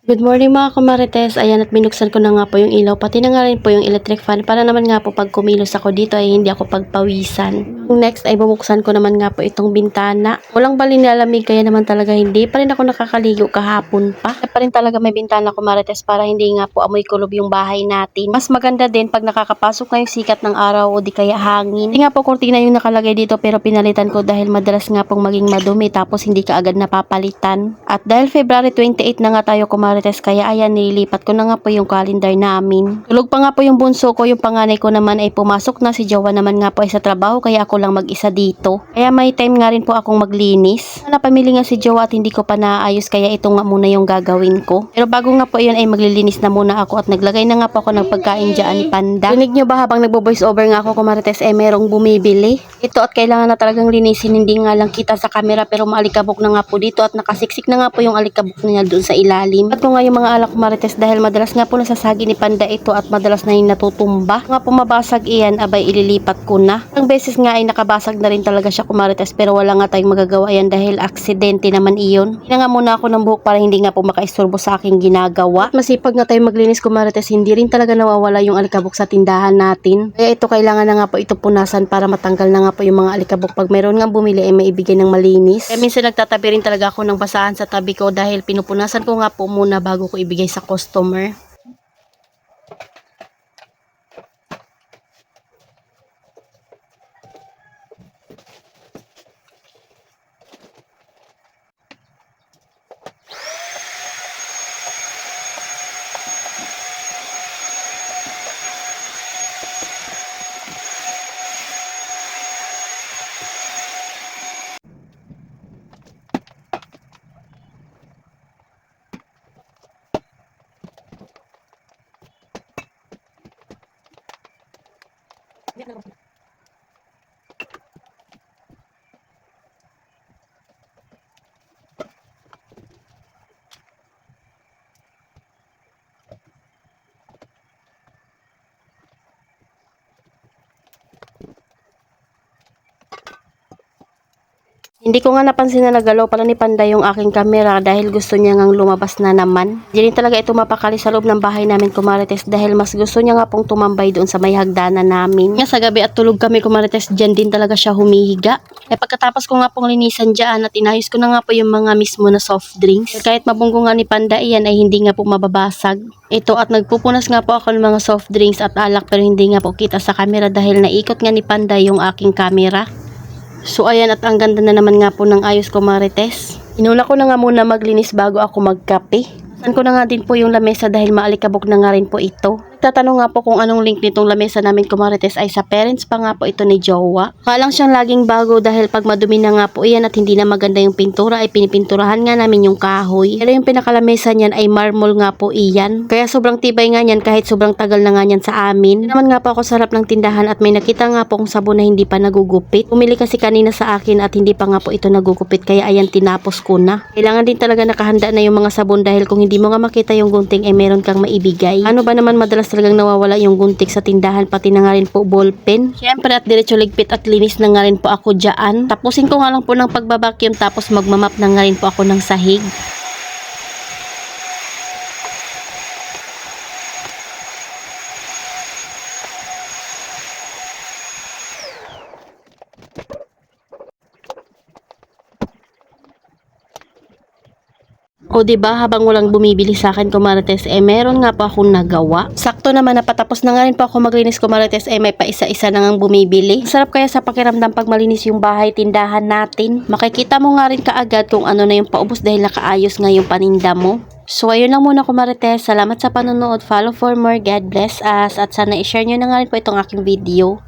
Good morning mga kumarites. Ayan at binuksan ko na nga po yung ilaw. Pati na nga rin po yung electric fan para naman nga po pag kumilos ako dito ay hindi ako pagpawisan. Next ay bubuksan ko naman nga po itong bintana. Walang bali nilalamig kaya naman talaga hindi pa rin ako nakakaligo kahapon pa. Kaya pa rin talaga may bintana kumarites para hindi nga po amoy kulob yung bahay natin. Mas maganda din pag nakakapasok na yung sikat ng araw o di kaya hangin. Hindi nga po kurtina yung nakalagay dito pero pinalitan ko dahil madalas nga pong maging madumi tapos hindi ka agad napapalitan. At dahil February 28 na nga tayo kumarites kaya ayan nililipat ko na nga po yung calendar namin. Tulog pa nga po yung bunso ko, yung panganay ko naman ay pumasok na, si Jowa naman nga po ay sa trabaho kaya ako lang mag-isa dito. Kaya may time nga rin po akong maglinis. Napamili nga si Jowa at hindi ko pa naayos kaya ito nga muna yung gagawin ko. Pero bago nga po yun ay maglilinis na muna ako at naglagay na nga po ako ng pagkain dyan ni Panda. Rinig nyo ba habang nagbo-voice over nga ako kumarites merong bumibili? Ito at kailangan na talagang linisin, hindi nga lang kita sa camera pero maalikabok na nga po dito at nakasiksik na nga po yung alikabok niya doon sa ilalim. At nga yung mga alak kumarites dahil madalas nga po nasasagi ni Panda ito at madalas na yung natutumba. Nga po mabasag iyan, abay ililipat ko na. Ang beses nga ay nakabasag na rin talaga siya kumarites pero wala nga tayong magagawa yan dahil aksidente naman iyon. Hina nga muna ako ng buhok para hindi nga po makaisturbo sa aking ginagawa. At masipag nga tayong maglinis kumarites, hindi rin talaga nawawala yung alikabok sa tindahan natin. Kaya ito kailangan na nga po ito punasan para matanggal na nga po yung mga alikabok. Pag mayroon nga bumili ay maibigay ng malinis. Kaya minsan nagtatabi rin talaga ako ng basahan sa tabi ko dahil pinupunasan ko nga po muna bago ko ibigay sa customer. Hindi ko nga napansin na nagalaw pala ni Panda yung aking camera dahil gusto niya ngang lumabas na naman. Hindi rin talaga ito mapakali sa loob ng bahay namin kumarites dahil mas gusto niya nga pong tumambay doon sa may hagdanan namin. Nga sa gabi at tulog kami kumarites, dyan din talaga siya humihiga. Kaya pagkatapos ko nga pong linisan dyan at inayos ko na nga po yung mga mismo na soft drinks. Kahit mabunggo nga ni Panda iyan ay hindi nga po mababasag. Ito at nagpupunas nga po ako ng mga soft drinks at alak pero hindi nga po kita sa camera dahil naikot nga ni Panda yung aking camera. So ayan at ang ganda na naman nga po ng ayos ko marites. Inuna ko na nga muna maglinis bago ako magkape. Saan ko na nga din po yung lamesa dahil maalikabok na nga rin po ito. Tatanong nga po kung anong link nitong lamesa namin kumarites ay sa parents pa nga po ito ni Jowa. Kalang siyang laging bago dahil pag madumi na nga po iyan at hindi na maganda yung pintura ay pinipinturahan nga namin yung kahoy. Pero yung pinakalamesa niyan ay marble nga po iyan. Kaya sobrang tibay nga niyan kahit sobrang tagal na nga niyan sa amin. Naman nga po ako sa harap ng tindahan at may nakita nga po kong sabon na hindi pa nagugupit. Pumili kasi kanina sa akin at hindi pa nga po ito nagugupit kaya ayan tinapos ko na. Kailangan din talaga nakahanda na yung mga sabon dahil kung hindi mo nga makita yung gunting ay meron kang maibigay. Ano ba naman madalas talagang nawawala yung gunting sa tindahan pati na nga rin po ballpen. Siyempre at diretso ligpit at linis na nga rin po ako dyan. Tapusin ko nga lang po ng pagbabacuum tapos magmamap na nga rin po ako ng sahig. O diba habang walang bumibili sa akin kumarites meron nga po akong nagawa. Sakto naman napatapos na nga rin po ako maglinis kumarites may paisa-isa na ngang bumibili. Sarap kaya sa pakiramdam pag malinis yung bahay tindahan natin. Makikita mo nga rin kaagad kung ano na yung paubos dahil nakaayos nga yung paninda mo. So ayun lang muna kumarites. Salamat sa panonood. Follow for more. God bless us. At sana i-share nyo na nga rin po itong aking video.